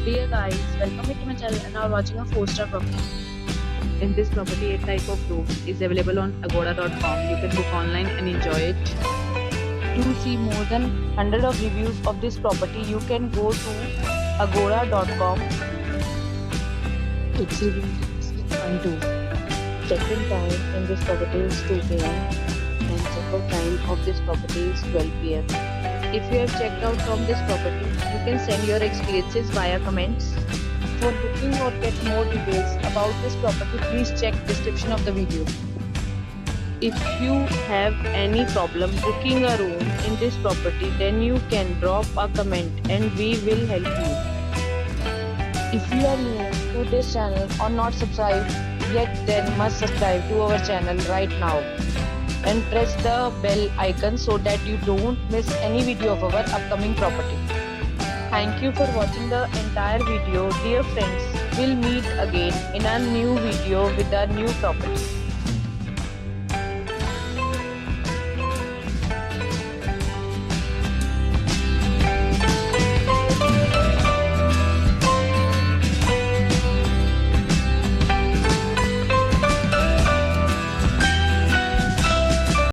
Dear guys, welcome back to my channel and are watching a 4-star property. In this property, a type of room is available on agoda.com. You can book online and enjoy it. To see more than 100 of reviews of this property, you can go to agoda.com. Its review is 6.2. Check-in time in this property is 2 p.m. and check-out time of this property is 12 p.m. If you have checked out from this property, you can send your experiences via comments. For booking or get more details about this property, please check description of the video. If you have any problem booking a room in this property, then you can drop a comment and we will help you. If you are new to this channel or not subscribed yet, then must subscribe to our channel right now and press the bell icon so that you don't miss any video of our upcoming property. Thank you for watching the entire video. Dear friends, we'll meet again in a new video with a new property.